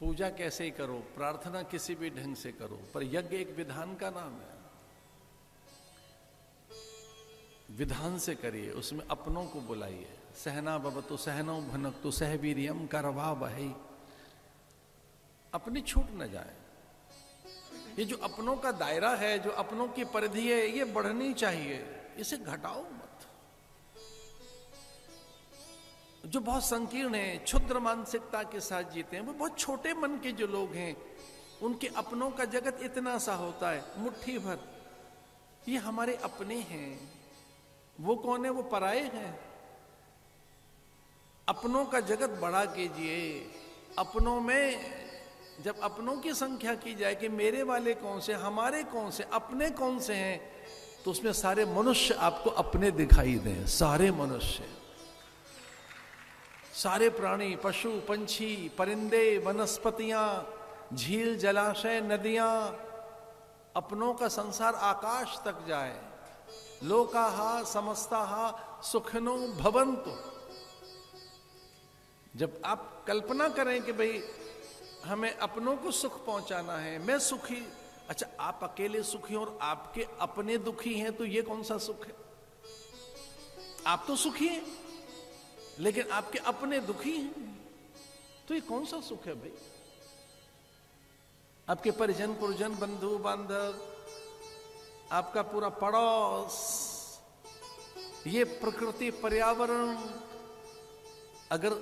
पूजा कैसे ही करो, प्रार्थना किसी भी ढंग से करो, पर यज्ञ एक विधान का नाम है। विधान से करिए, उसमें अपनों को बुलाइए। सहना भवतु सहनौ भुनक्तु सह वीर्यं करवावहै। अपनी छूट न जाए। ये जो अपनों का दायरा है, जो अपनों की परिधि है, ये बढ़नी चाहिए, इसे घटाओ मत। जो बहुत संकीर्ण है, क्षुद्र मानसिकता के साथ जीते हैं, वो बहुत छोटे मन के जो लोग हैं, उनके अपनों का जगत इतना सा होता है, मुट्ठी भर। ये हमारे अपने हैं, वो कौन है? वो पराये हैं। अपनों का जगत बड़ा कीजिए। अपनों में जब अपनों की संख्या की जाए कि मेरे वाले कौन से, हमारे कौन से, अपने कौन से हैं, तो उसमें सारे मनुष्य आपको अपने दिखाई दें। सारे मनुष्य, सारे प्राणी, पशु पंछी, परिंदे, वनस्पतियां, झील जलाशय, नदियां, अपनों का संसार आकाश तक जाए। लोकाहा समस्ताहा सुखिनो भवन्तु। जब आप कल्पना करें कि भाई हमें अपनों को सुख पहुंचाना है, मैं सुखी, अच्छा आप अकेले सुखी और आपके अपने दुखी हैं, तो ये कौन सा सुख है? आप तो सुखी हैं लेकिन आपके अपने दुखी हैं, तो ये कौन सा सुख है भाई? आपके परिजन पुरजन, बंधु बांधव, आपका पूरा पड़ोस, ये प्रकृति पर्यावरण, अगर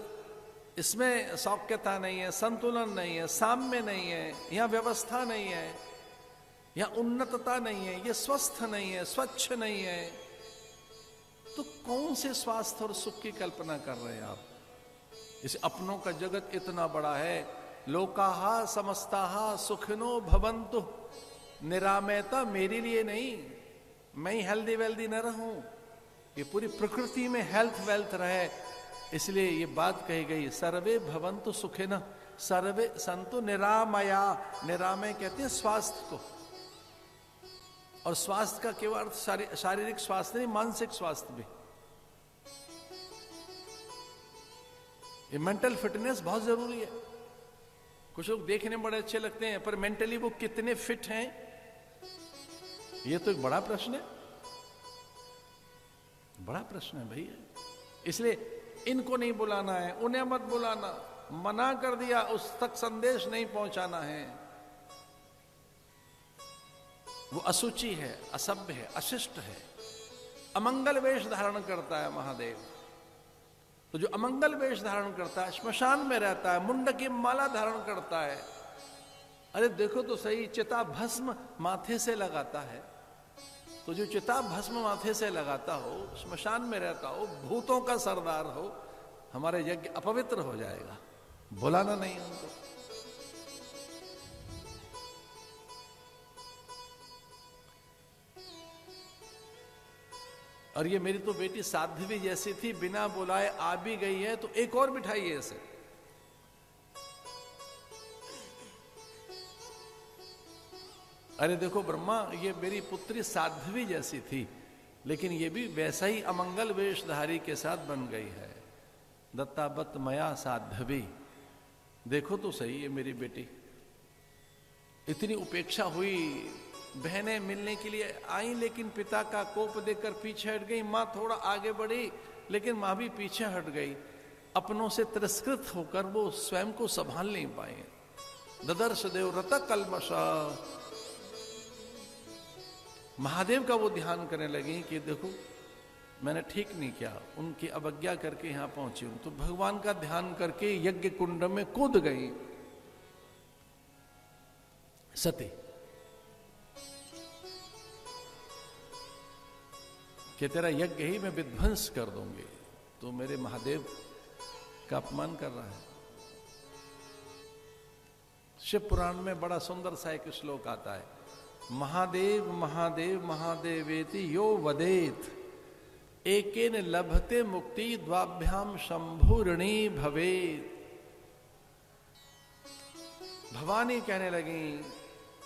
इसमें सौख्यता नहीं है, संतुलन नहीं है, साम्य नहीं है, यहाँ व्यवस्था नहीं है, यहाँ उन्नतता नहीं है, ये स्वस्थ नहीं है, स्वच्छ नहीं है, तो कौन से स्वास्थ्य और सुख की कल्पना कर रहे हैं आप? इस अपनों का जगत इतना बड़ा है। लोकाहा समस्ताहा सुखिनो भवन्तु। निरामयता मेरे लिए नहीं, मैं ही हेल्दी वेल्दी न रहूं, ये पूरी प्रकृति में हेल्थ वेल्थ रहे, इसलिए ये बात कही गई, सर्वे भवन्तु सुखिनः सर्वे सन्तु निरामया। निरामय कहते हैं स्वास्थ्य को, और स्वास्थ्य का केवल अर्थ शारीरिक स्वास्थ्य नहीं, मानसिक स्वास्थ्य भी। ये मेंटल फिटनेस बहुत जरूरी है। कुछ लोग देखने में बड़े अच्छे लगते हैं, पर मेंटली वो कितने फिट हैं, ये तो एक बड़ा प्रश्न है। बड़ा प्रश्न है भैया। इसलिए इनको नहीं बुलाना है, उन्हें मत बुलाना, मना कर दिया, उस तक संदेश नहीं पहुंचाना है। वो असुचि है, असभ्य है, अशिष्ट है, अमंगल वेश धारण करता है महादेव। तो जो अमंगल वेश धारण करता है, श्मशान में रहता है, मुंड की माला धारण करता है, अरे देखो तो सही, चिता भस्म माथे से लगाता है। तो जो चिता भस्म माथे से लगाता हो, श्मशान में रहता हो, भूतों का सरदार हो, हमारे यज्ञ अपवित्र हो जाएगा। बुलाना नहीं उनको। और ये मेरी तो बेटी साध्वी जैसी थी, बिना बुलाए आ भी गई है, तो एक और बिठाइए इसे। अरे देखो ब्रह्मा, ये मेरी पुत्री साध्वी जैसी थी, लेकिन ये भी वैसा ही अमंगल वेशधारी के साथ बन गई है। दत्ताबत मया साध्वी। देखो तो सही, ये मेरी बेटी, इतनी उपेक्षा हुई, बहनें मिलने के लिए आई, लेकिन पिता का कोप देकर पीछे हट गई। माँ थोड़ा आगे बढ़ी, लेकिन माँ भी पीछे हट गई। अपनों से तिरस्कृत होकर वो स्वयं को संभाल नहीं पाए। ददर्श देव रत कल्मषा। महादेव का वो ध्यान करने लगी कि देखो मैंने ठीक नहीं किया, उनकी अवज्ञा करके यहां पहुंची हूं। तो भगवान का ध्यान करके यज्ञ कुंड में कूद गई सती, कि तेरा यज्ञ ही मैं विध्वंस कर दूंगी। तो मेरे महादेव का अपमान कर रहा है। शिव पुराण में बड़ा सुंदर सा एक श्लोक आता है, महादेव महादेव महादेवेति यो वदेत एकेन लभते मुक्ति द्वाभ्याम शंभुर्णी भवेत। भवानी कहने लगी,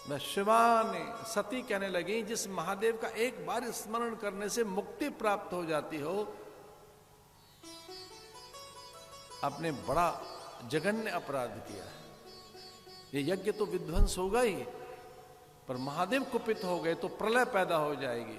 मैं शिवानी, सती कहने लगी, जिस महादेव का एक बार स्मरण करने से मुक्ति प्राप्त हो जाती हो, आपने बड़ा जघन्य अपराध किया है। ये यज्ञ तो विध्वंस होगा ही, पर महादेव कुपित हो गए तो प्रलय पैदा हो जाएगी।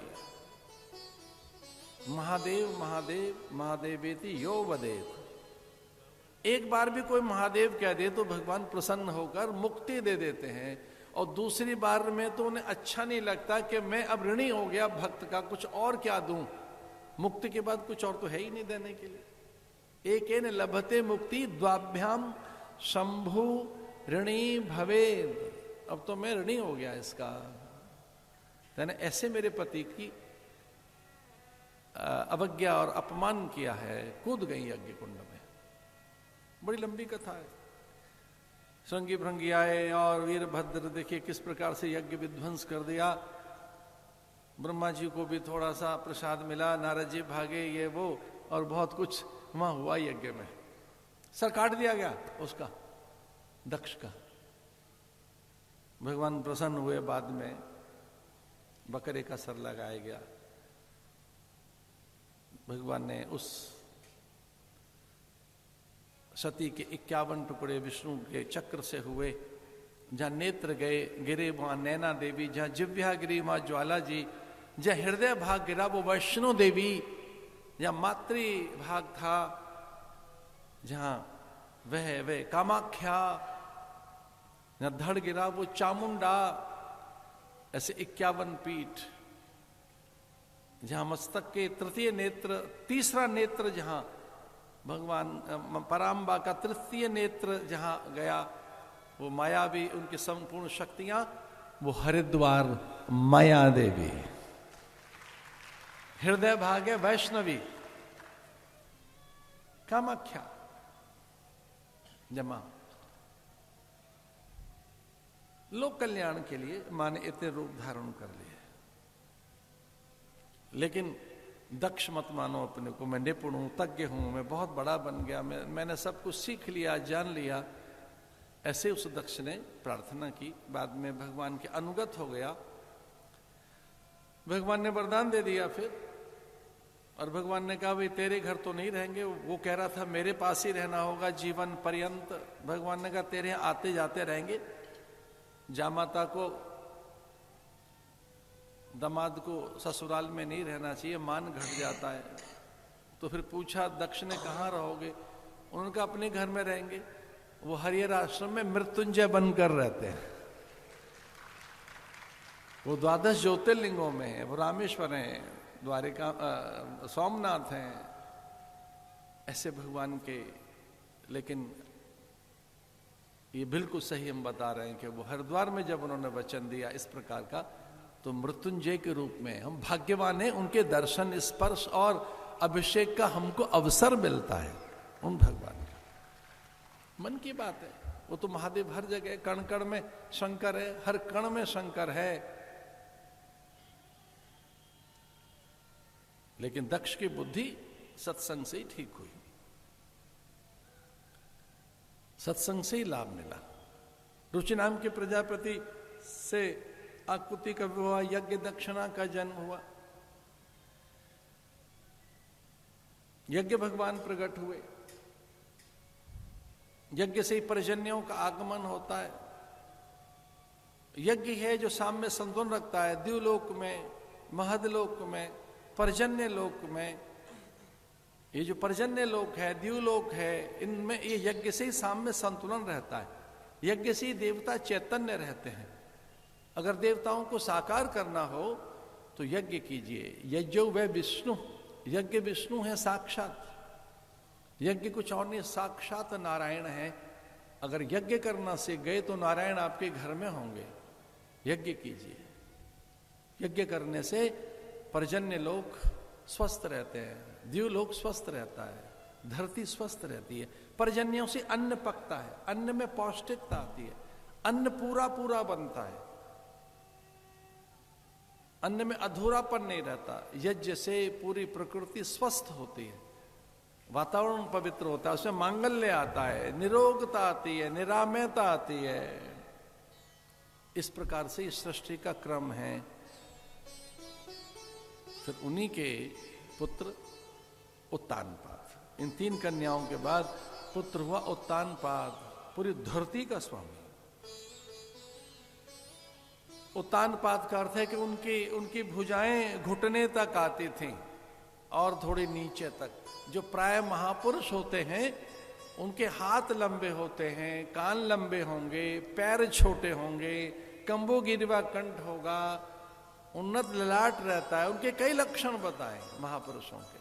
महादेव महादेव महादेवेति यो वदेत। एक बार भी कोई महादेव कह दे तो भगवान प्रसन्न होकर मुक्ति दे देते हैं, और दूसरी बार में तो उन्हें अच्छा नहीं लगता कि मैं अब ऋणी हो गया भक्त का, कुछ और क्या दूं, मुक्ति के बाद कुछ और तो है ही नहीं देने के लिए। एक न लभते मुक्ति द्वाभ्याम शंभु ऋणी भवेद। अब तो मैं ऋणी हो गया इसका। मैंने ऐसे मेरे पति की अवज्ञा और अपमान किया है, कूद गई यज्ञ कुंड में। बड़ी लंबी कथा है। श्रृंगी भृंगी आए और वीरभद्र देखिए किस प्रकार से यज्ञ विध्वंस कर दिया। ब्रह्मा जी को भी थोड़ा सा प्रसाद मिला, नारद जी भागे, ये वो, और बहुत कुछ वहां हुआ यज्ञ में। सर काट दिया गया उसका, दक्ष का। भगवान प्रसन्न हुए, बाद में बकरे का सर लगाया गया। भगवान ने उस सती के 51 टुकड़े विष्णु के चक्र से हुए, जहां नेत्र गए गिरे वहां नैना देवी, जहां जिव्या गिरी वहां ज्वाला जी, जहां हृदय भाग गिरा वो वैष्णो देवी, जहां मातृ भाग था जहां वह कामाख्या, जहां धड़ गिरा वो चामुंडा। ऐसे 51 पीठ, जहां मस्तक के तृतीय नेत्र, तीसरा नेत्र जहां भगवान पराम्बा का तृतीय नेत्र जहां गया, वो माया भी, उनकी संपूर्ण शक्तियां, वो हरिद्वार माया देवी। हृदय भाग है वैष्णवी, कामाख्या जमा। लोक कल्याण के लिए माने इतने रूप धारण कर लिए। लेकिन दक्ष मत मानो अपने को, मैं निपुण हूं, तज्ञ हूं, मैं बहुत बड़ा बन गया, मैंने सब कुछ सीख लिया, जान लिया। ऐसे उस दक्ष ने प्रार्थना की, बाद में भगवान के अनुगत हो गया। भगवान ने वरदान दे दिया फिर, और भगवान ने कहा भाई तेरे घर तो नहीं रहेंगे। वो कह रहा था मेरे पास ही रहना होगा जीवन पर्यंत। भगवान ने कहा तेरे यहां आते जाते रहेंगे। जामाता को, दामाद को ससुराल में नहीं रहना चाहिए, मान घट जाता है। तो फिर पूछा दक्ष ने कहाँ रहोगे? उन्होंने कहा अपने घर में रहेंगे। वो हरिहर आश्रम में मृत्युंजय बनकर रहते हैं। वो 12 ज्योतिर्लिंगों में है, वो रामेश्वर हैं, द्वारिका सोमनाथ हैं, ऐसे भगवान के। लेकिन ये बिल्कुल सही हम बता रहे हैं कि वो हरिद्वार में जब उन्होंने वचन दिया इस प्रकार का, तो मृत्युंजय के रूप में हम भाग्यवान हैं। उनके दर्शन, स्पर्श और अभिषेक का हमको अवसर मिलता है उन भगवान का। मन की बात है, वो तो महादेव हर जगह, कण कण में शंकर है, हर कण में शंकर है। लेकिन दक्ष की बुद्धि सत्संग से ही ठीक हुई, सत्संग से ही लाभ मिला। रुचि नाम के प्रजापति से आकुति का विवाह, यज्ञ दक्षिणा का जन्म हुआ। यज्ञ भगवान प्रकट हुए, यज्ञ से ही पर्जन्यों का आगमन होता है। यज्ञ है जो साम्य संतुलन रखता है। द्युलोक में, महदलोक में, पर्जन्य लोक में। ये जो पर्जन्य लोक है, द्युलोक है, इनमें ये यज्ञ से ही साम्य संतुलन रहता है। यज्ञ से ही देवता चैतन्य रहते हैं। अगर देवताओं को साकार करना हो तो यज्ञ कीजिए। यज्ञो वह विष्णु, यज्ञ विष्णु है साक्षात। यज्ञ कुछ और नहीं, साक्षात नारायण है। अगर यज्ञ करना सीख गए तो नारायण आपके घर में होंगे। यज्ञ कीजिए। यज्ञ करने से पर्जन्य लोक स्वस्थ रहते हैं, द्युलोक स्वस्थ रहता है, धरती स्वस्थ रहती है। पर्जन्यों से अन्न पकता है, अन्न में पौष्टिकता आती है, अन्न पूरा पूरा बनता है, अन्न में अधूरापन नहीं रहता। यज्ञ से पूरी प्रकृति स्वस्थ होती है, वातावरण पवित्र होता है, उसमें मांगल्य आता है, निरोगता आती है, निरामयता आती है। इस प्रकार से इस सृष्टि का क्रम है। फिर उन्हीं के पुत्र उत्तानपाद। इन 3 कन्याओं के बाद पुत्र हुआ उत्तानपाद, पूरी धरती का स्वामी। उत्तानपाद का अर्थ है कि उनकी भुजाएं घुटने तक आती थीं और थोड़ी नीचे तक। जो प्राय महापुरुष होते हैं उनके हाथ लंबे होते हैं, कान लंबे होंगे, पैर छोटे होंगे, कंबोगिरिवा कंठ होगा, उन्नत ललाट रहता है। उनके कई लक्षण बताए महापुरुषों के।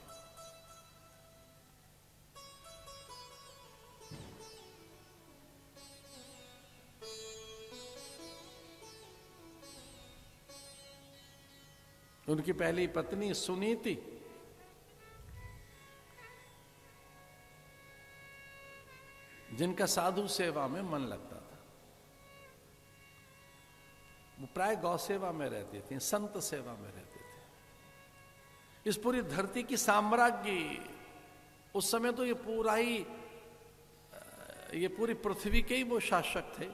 उनकी पहली पत्नी सुनीति, जिनका साधु सेवा में मन लगता था। वो प्राय गौ सेवा में रहती थी, संत सेवा में रहती थी। इस पूरी धरती की साम्राज्ञी, उस समय तो ये पूरी पृथ्वी के ही वो शासक थे,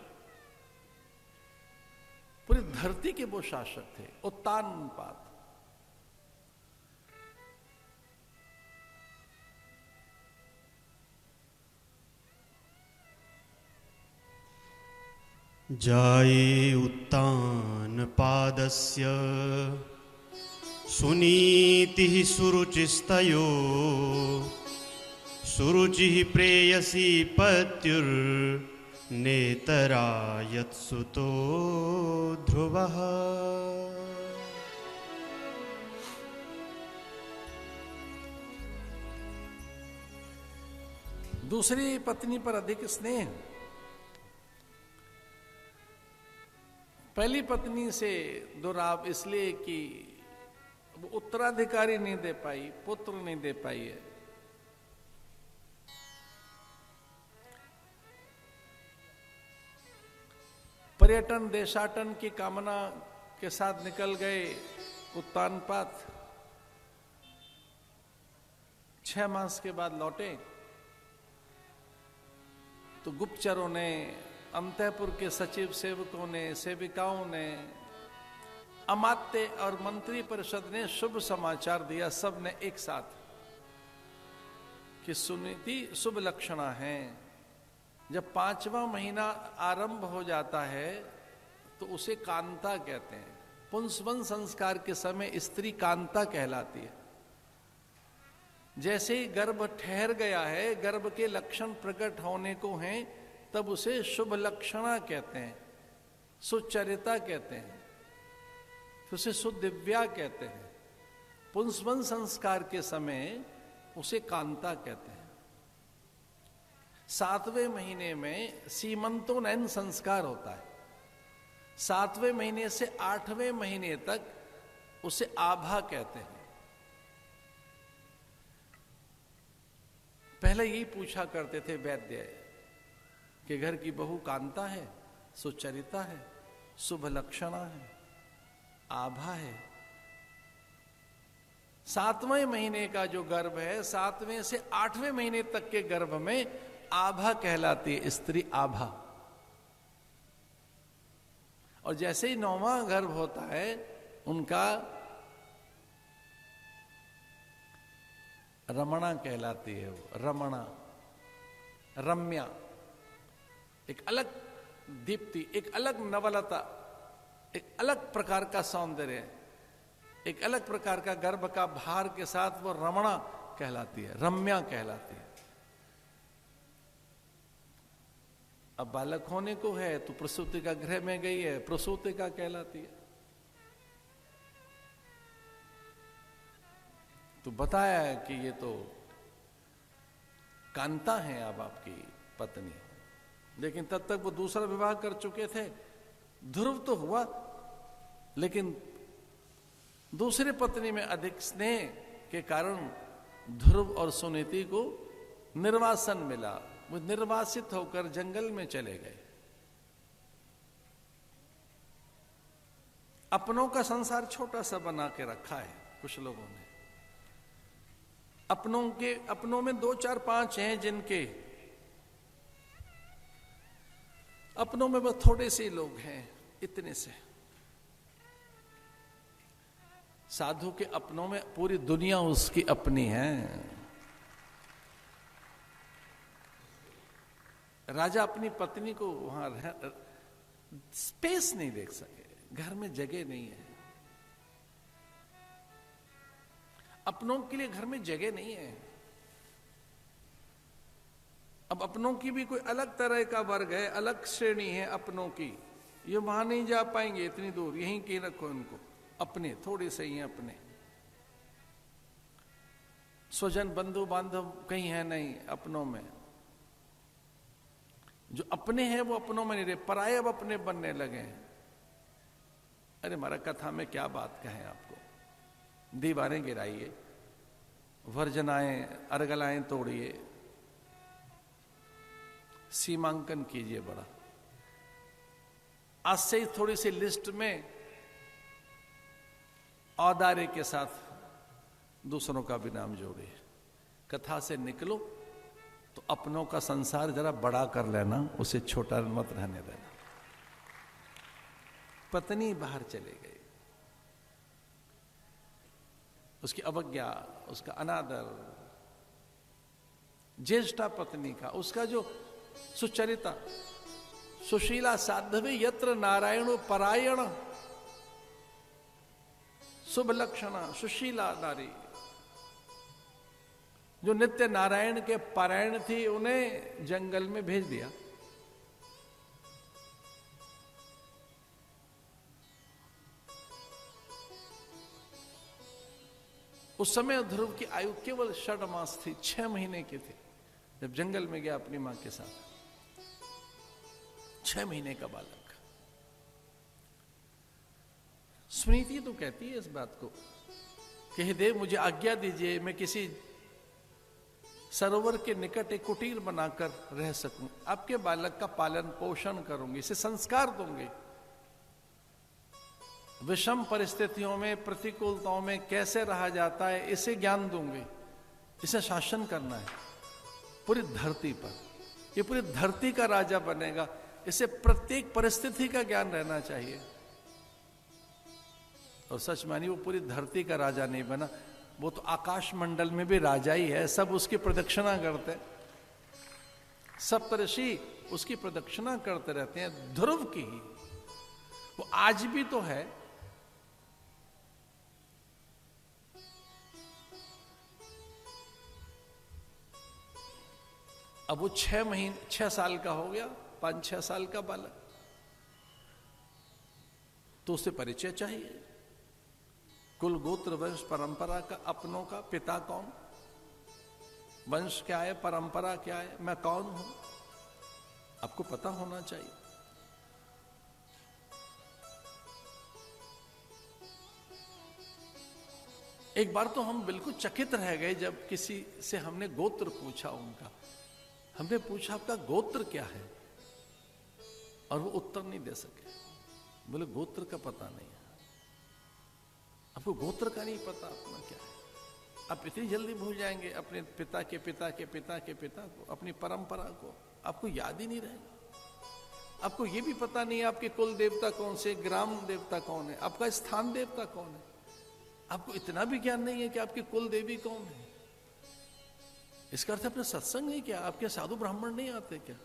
पूरी धरती के वो शासक थे। उत्तानपाद जाये उत्तानपादस्य सुनीतिः सुरुचिस्तयो सुरुचिः प्रेयसी पत्युर्नेतरा यत्सुतो ध्रुवः। दूसरी पत्नी पर अधिक स्नेह। पहली पत्नी से दुराव इसलिए कि वो उत्तराधिकारी नहीं दे पाई, पुत्र नहीं दे पाई है। पर्यटन देशाटन की कामना के साथ निकल गए उत्तानपाद। 6 मास के बाद लौटे तो गुप्तचरों ने, अंतःपुर के सचिव सेवकों ने, सेविकाओं ने, अमात्य और मंत्री परिषद ने शुभ समाचार दिया। सब ने एक साथ कि सुनीति शुभ लक्षणा है। जब 5वां महीना आरंभ हो जाता है तो उसे कांता कहते हैं। पुंसवन संस्कार के समय स्त्री कांता कहलाती है। जैसे ही गर्भ ठहर गया है, गर्भ के लक्षण प्रकट होने को हैं, तब उसे शुभ लक्षणा कहते हैं, सुचरिता कहते हैं, फिर उसे सुदिव्या कहते हैं। पुंसवन संस्कार के समय उसे कांता कहते हैं। 7वें महीने में सीमंतोनयन संस्कार होता है। 7वें महीने से 8वें महीने तक उसे आभा कहते हैं। पहले यही पूछा करते थे वैद्य कि घर की बहू कांता है, सुचरिता है, शुभ लक्षणा है, आभा है। 7वें महीने का जो गर्भ है, 7वें से 8वें महीने तक के गर्भ में आभा कहलाती है, स्त्री आभा। और जैसे ही 9वां गर्भ होता है, उनका रमणा कहलाती है। वो रमणा, रम्या, एक अलग दीप्ति, एक अलग नवलता, एक अलग प्रकार का सौंदर्य, एक अलग प्रकार का गर्भ का भार के साथ वो रमणा कहलाती है, रम्या कहलाती है। अब बालक होने को है तो प्रसूति का गृह में गई है, प्रसूति का कहलाती है। तो बताया है कि ये तो कांता है अब आपकी पत्नी। लेकिन तब तक वो दूसरा विवाह कर चुके थे। ध्रुव तो हुआ, लेकिन दूसरी पत्नी में अधिक स्नेह के कारण ध्रुव और सुनीति को निर्वासन मिला। वो निर्वासित होकर जंगल में चले गए। अपनों का संसार छोटा सा बना के रखा है कुछ लोगों ने। अपनों में 2, 4, 5 हैं जिनके अपनों में बस थोड़े से लोग हैं, इतने से। साधु के अपनों में पूरी दुनिया उसकी अपनी है। राजा अपनी पत्नी को वहां स्पेस नहीं देख सके, घर में जगह नहीं है, अपनों के लिए घर में जगह नहीं है। अब अपनों की भी कोई अलग तरह का वर्ग है, अलग श्रेणी है अपनों की, ये वहां नहीं जा पाएंगे इतनी दूर, यहीं के रखो इनको, अपने थोड़े से ही हैं अपने। स्वजन बंधु बांधव कहीं है नहीं अपनों में, जो अपने हैं वो अपनों में नहीं रहे, पराये अब अपने बनने लगे हैं। अरे मारा कथा में क्या बात कहें आपको, दीवारें गिराइए, वर्जनाएं अर्गलाएं तोड़िए, सीमांकन कीजिए बड़ा, आज से ही थोड़ी सी लिस्ट में औदार्य के साथ दूसरों का भी नाम जोड़िए। कथा से निकलो तो अपनों का संसार जरा बड़ा कर लेना, उसे छोटा मत रहने देना। पत्नी बाहर चली गई, उसकी अवज्ञा, उसका अनादर, ज्येष्ठा पत्नी का, उसका जो सुचरिता, सुशीला साध्वी यत्र नारायण परायण, शुभ लक्षणा सुशीला नारी, जो नित्य नारायण के पारायण थी, उन्हें जंगल में भेज दिया। उस समय ध्रुव की आयु केवल 6 मास थी, 6 महीने की थी जब जंगल में गया अपनी मां के साथ। 6 महीने का बालक। स्मृति तो कहती है इस बात को कि हे देव मुझे आज्ञा दीजिए, मैं किसी सरोवर के निकट एक कुटीर बनाकर रह सकूं, आपके बालक का पालन पोषण करूंगी, इसे संस्कार दूंगी, विषम परिस्थितियों में, प्रतिकूलताओं में कैसे रहा जाता है इसे ज्ञान दूंगी, इसे शासन करना है पूरी धरती पर, ये पूरी धरती का राजा बनेगा, इसे प्रत्येक परिस्थिति का ज्ञान रहना चाहिए। और सच मानिए वो पूरी धरती का राजा नहीं बना, वो तो आकाश मंडल में भी राजा ही है, सब उसकी प्रदक्षिणा करते, सप्तऋषि उसकी प्रदक्षिणा करते रहते हैं, ध्रुव की ही, वो आज भी तो है। अब वो 6 साल का हो गया, 5-6 साल का बालक, तो उसे परिचय चाहिए, कुल गोत्र वंश परंपरा का, अपनों का, पिता कौन, वंश क्या है, परंपरा क्या है, मैं कौन हूं, आपको पता होना चाहिए। एक बार तो हम बिल्कुल चकित रह गए जब किसी से हमने गोत्र पूछा उनका, हमने पूछा आपका गोत्र क्या है, और वो उत्तर नहीं दे सके, बोले गोत्र का पता नहीं है। आपको गोत्र का नहीं पता अपना क्या है, आप इतनी जल्दी भूल जाएंगे अपने पिता के पिता के पिता के पिता को, अपनी परंपरा को, आपको याद ही नहीं रहेगा। आपको ये भी पता नहीं है आपके कुल देवता कौन से, ग्राम देवता कौन है, आपका स्थान देवता कौन है, आपको इतना भी ज्ञान नहीं है कि आपकी कुल देवी कौन है। इसका अर्थ अपने सत्संग नहीं किया, आपके साधु ब्राह्मण नहीं आते क्या,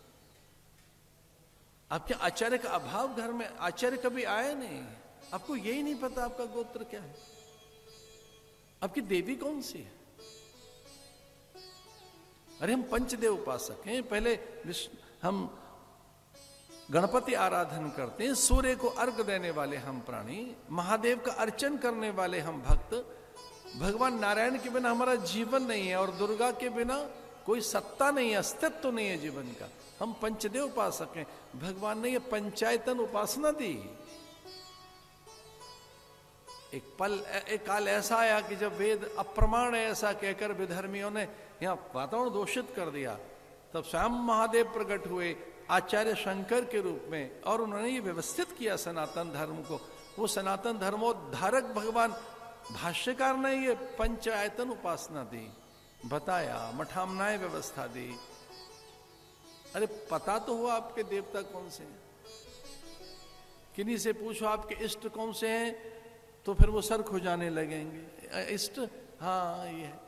आपके आचार्य का अभाव, घर में आचार्य कभी आए नहीं, आपको यही नहीं पता आपका गोत्र क्या है, आपकी देवी कौन सी है। अरे हम पंचदेव उपासक हैं, पहले हम गणपति आराधन करते हैं, सूर्य को अर्घ देने वाले हम प्राणी, महादेव का अर्चन करने वाले हम भक्त, भगवान नारायण के बिना हमारा जीवन नहीं है, और दुर्गा के बिना कोई सत्ता नहीं है, अस्तित्व नहीं है जीवन का। हम पंचदेव उपासक हैं, भगवान ने ये पंचायतन उपासना दी। एक काल ऐसा आया कि जब वेद अप्रमाण है ऐसा कहकर विधर्मियों ने यहां वातावरण दूषित कर दिया, तब स्वयं महादेव प्रकट हुए आचार्य शंकर के रूप में, और उन्होंने ये व्यवस्थित किया सनातन धर्म को। वो सनातन धर्मोद्धारक भगवान भाष्यकार ने ये पंचायतन उपासना दी, बताया, मठामनाएं व्यवस्था दी। अरे पता तो हुआ आपके देवता कौन से हैं, किन्हीं से पूछो आपके इष्ट कौन से हैं, तो फिर वो सर खुजाने लगेंगे, इष्ट हाँ ये है।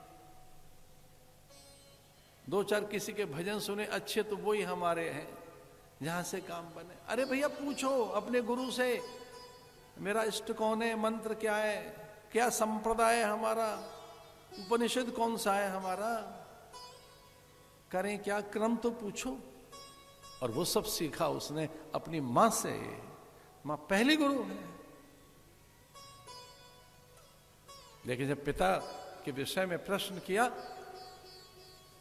2-4 किसी के भजन सुने अच्छे तो वो ही हमारे हैं, जहां से काम बने। अरे भैया पूछो अपने गुरु से, मेरा इष्ट कौन है, मंत्र क्या है, क्या संप्रदाय है हमारा, उपनिषद कौन सा है हमारा, करें क्या, क्रम तो पूछो। और वो सब सीखा उसने अपनी मां से। मां पहली गुरु है। लेकिन जब पिता के विषय में प्रश्न किया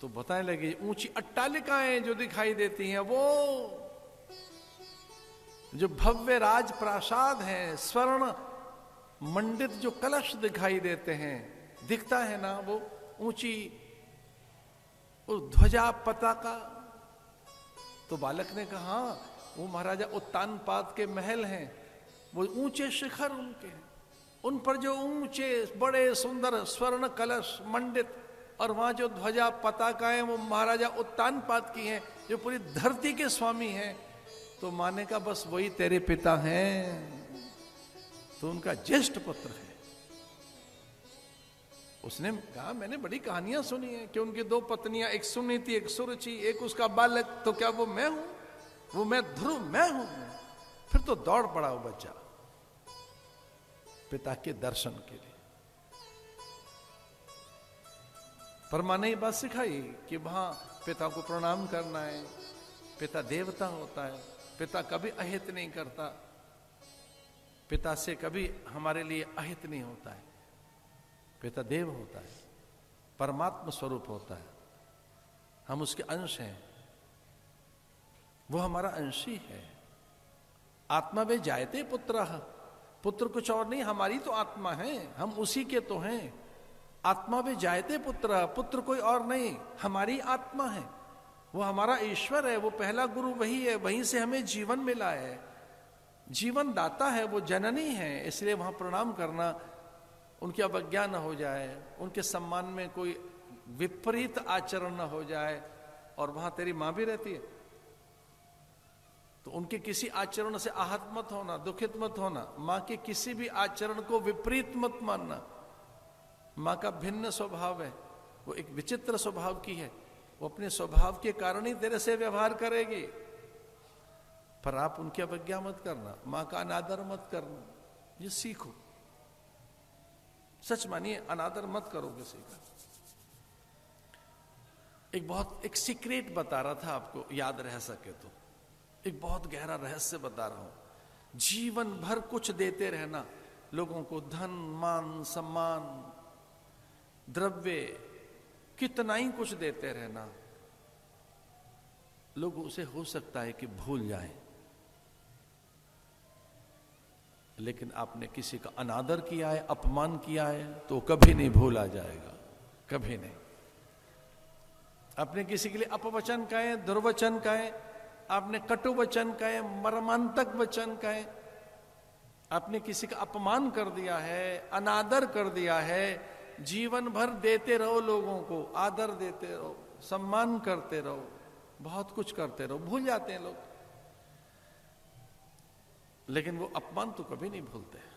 तो बताने लगे ऊंची अट्टालिकाएं जो दिखाई देती हैं, वो जो भव्य राज प्रासाद हैं, स्वर्ण मंडित जो कलश दिखाई देते हैं, दिखता है ना वो ऊंची ध्वजा पताका। तो बालक ने कहा हाँ, वो महाराजा उत्तानपाद के महल हैं, वो ऊंचे शिखर उनके हैं, उन पर जो ऊंचे बड़े सुंदर स्वर्ण कलश मंडित और वहां जो ध्वजा पताकाएं वो महाराजा उत्तानपाद की हैं, जो पूरी धरती के स्वामी हैं। तो माने का बस वही तेरे पिता हैं, तो उनका ज्येष्ठ पुत्र है। उसने कहा मैंने बड़ी कहानियां सुनी है कि उनकी दो पत्नियां, एक सुनीति एक सुरुचि, एक उसका बालक, तो क्या वो मैं हूं, वो मैं ध्रुव मैं हूं। फिर तो दौड़ पड़ा वो बच्चा पिता के दर्शन के लिए। पर मां ने ये बात सिखाई कि वहां पिता को प्रणाम करना है, पिता देवता होता है, पिता कभी अहित नहीं करता, पिता से कभी हमारे लिए अहित नहीं होता है। पिता देव होता है, परमात्मा स्वरूप होता है, हम उसके अंश हैं, वो हमारा अंशी है। आत्मा वे जायते पुत्र, पुत्र कुछ और नहीं, हमारी तो आत्मा है, हम उसी के तो हैं। आत्मा वे जायते पुत्र, पुत्र कोई और नहीं, हमारी आत्मा है, वो हमारा ईश्वर है, वो पहला गुरु वही है, वहीं से हमें जीवन मिला है, जीवन दाता है, वो जननी है। इसलिए वहां प्रणाम करना, उनकी अवज्ञा न हो जाए, उनके सम्मान में कोई विपरीत आचरण न हो जाए। और वहां तेरी मां भी रहती है, तो उनके किसी आचरण से आहत मत होना, दुखित मत होना। मां के किसी भी आचरण को विपरीत मत मानना। मां का भिन्न स्वभाव है, वो एक विचित्र स्वभाव की है, वो अपने स्वभाव के कारण ही तेरे से व्यवहार करेगी। पर आप उनकी अवज्ञा मत करना, मां का अनादर मत करना, ये सीखो। सच मानिए, अनादर मत करो किसी का। एक सीक्रेट बता रहा था आपको, याद रह सके तो, एक बहुत गहरा रहस्य बता रहा हूं। जीवन भर कुछ देते रहना लोगों को, धन मान सम्मान द्रव्य, कितना ही कुछ देते रहना, लोग उसे हो सकता है कि भूल जाएं। लेकिन आपने किसी का अनादर किया है, अपमान किया है, तो कभी नहीं भूला जाएगा, कभी नहीं। आपने किसी के लिए अपवचन कहे, दुर्वचन कहे, आपने कटु वचन कहे, मर्मांतक वचन कहे, आपने किसी का अपमान कर दिया है, अनादर कर दिया है, जीवन भर देते रहो लोगों को, आदर देते रहो, सम्मान करते रहो, बहुत कुछ करते रहो, भूल जाते हैं लोग। लेकिन वो अपमान तो कभी नहीं भूलते।